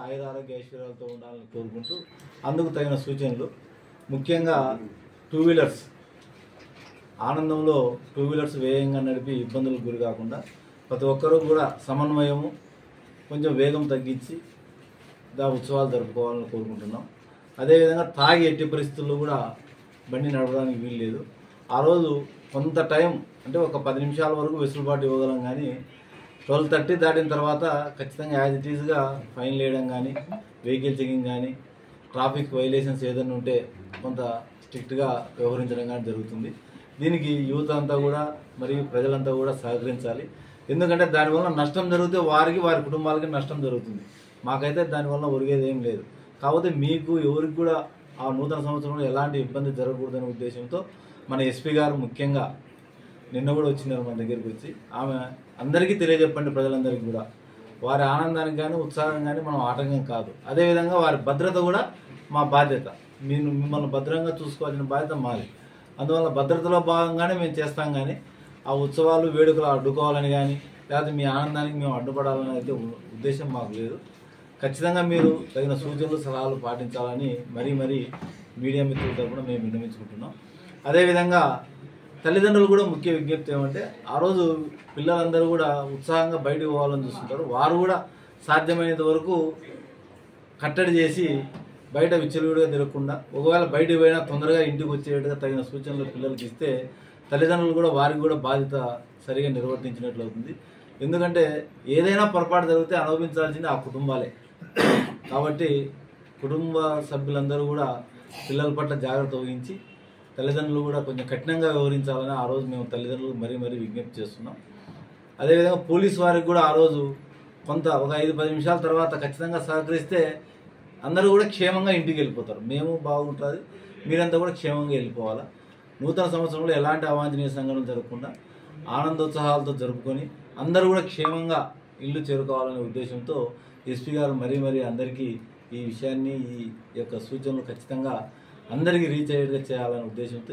ఆయుర ఆరోగ్య ఐశ్వర్యాలతో ఉండాలని కోరుకుంటూ అందుకు తగిన సూచనలు ముఖ్యంగా టూ వీలర్స్ ఆనందంలో టూ వీలర్స్ వేగంగా నడిపి ఇబ్బందులకు గురి కాకుండా ప్రతి ఒక్కరూ కూడా సమన్వయము కొంచెం వేగం తగ్గించి ఉత్సవాలు జరుపుకోవాలని కోరుకుంటున్నాం. అదేవిధంగా తాగి ఎట్టి పరిస్థితుల్లో కూడా బండి నడపడానికి వీలు లేదు. ఆ రోజు కొంత టైం అంటే ఒక 10 నిమిషాల వరకు వెసులుబాటు ఇవ్వగలం, కానీ 12:30 దాటిన తర్వాత ఖచ్చితంగా యాజ్ ఇట్ ఈజ్గా ఫైన్ వేయడం కానీ, వెహికల్ చెకింగ్ కానీ, ట్రాఫిక్ వైలేషన్స్ ఏదైనా ఉంటే కొంత స్ట్రిక్ట్గా వ్యవహరించడం కానీ జరుగుతుంది. దీనికి యూత్ అంతా కూడా మరియు ప్రజలంతా కూడా సహకరించాలి. ఎందుకంటే దానివల్ల నష్టం జరిగితే వారికి వారి కుటుంబాలకి నష్టం జరుగుతుంది. మాకైతే దానివల్ల ఒరిగేది ఏం లేదు. కాకపోతే మీకు ఎవరికి కూడా ఆ నూతన సంవత్సరంలో ఎలాంటి ఇబ్బంది జరగకూడదనే ఉద్దేశంతో మన ఎస్పీ గారు ముఖ్యంగా నిన్న కూడా వచ్చినారు మన దగ్గరికి వచ్చి, ఆమె అందరికీ తెలియజెప్పండి, ప్రజలందరికీ కూడా వారి ఆనందానికి కానీ ఉత్సాహం కానీ మనం ఆటంకం కాదు. అదేవిధంగా వారి భద్రత కూడా మా బాధ్యత. మిమ్మల్ని భద్రంగా చూసుకోవాల్సిన బాధ్యత మాది. అందువల్ల భద్రతలో భాగంగానే మేము చేస్తాం, కానీ ఆ ఉత్సవాలు వేడుకలు అడ్డుకోవాలని కానీ లేకపోతే మీ ఆనందానికి మేము అడ్డుపడాలని అయితే ఉద్దేశం మాకు లేదు. ఖచ్చితంగా మీరు తగిన సూచనలు సలహాలు పాటించాలని మరీ మీడియా మిత్రుల తరపున మేము విన్నవించుకుంటున్నాం. అదేవిధంగా తల్లిదండ్రులు కూడా ముఖ్య విజ్ఞప్తి ఏమంటే, ఆ రోజు పిల్లలందరూ కూడా ఉత్సాహంగా బయటకు పోవాలని చూస్తుంటారు. వారు కూడా సాధ్యమైనంత వరకు కట్టడి చేసి బయట విచ్చలవిడిగా తిరగకుండా, ఒకవేళ బయటకు పోయినా తొందరగా ఇంటికి వచ్చేట్టుగా తగిన సూచనలు పిల్లలకి ఇస్తే తల్లిదండ్రులు కూడా వారికి కూడా బాధ్యత సరిగా నిర్వర్తించినట్లు అవుతుంది. ఎందుకంటే ఏదైనా పొరపాటు జరిగితే అనుభవించాల్సింది ఆ కుటుంబాలే. కాబట్టి కుటుంబ సభ్యులందరూ కూడా పిల్లల పట్ల జాగ్రత్త వహించి తల్లిదండ్రులు కూడా కొంచెం కఠినంగా వ్యవహరించాలని ఆ రోజు మేము తల్లిదండ్రులు మరీ విజ్ఞప్తి చేస్తున్నాం. అదేవిధంగా పోలీసు వారికి కూడా ఆ రోజు కొంత ఒక 5-10 నిమిషాల తర్వాత ఖచ్చితంగా సహకరిస్తే అందరూ కూడా క్షేమంగా ఇంటికి వెళ్ళిపోతారు. మేము బాగుంటుంది, మీరంతా కూడా క్షేమంగా వెళ్ళిపోవాలా. నూతన సంవత్సరంలో ఎలాంటి అవాంఛనీయ సంఘటనలు జరగకుండా ఆనందోత్సాహాలతో జరుపుకొని అందరూ కూడా క్షేమంగా ఇల్లు చేరుకోవాలనే ఉద్దేశంతో ఎస్పీ గారు మరీ అందరికీ ఈ విషయాన్ని, ఈ యొక్క సూచనలు ఖచ్చితంగా అందరికీ రీచ్ అయ్యేట్టుగా చేయాలనే ఉద్దేశంతో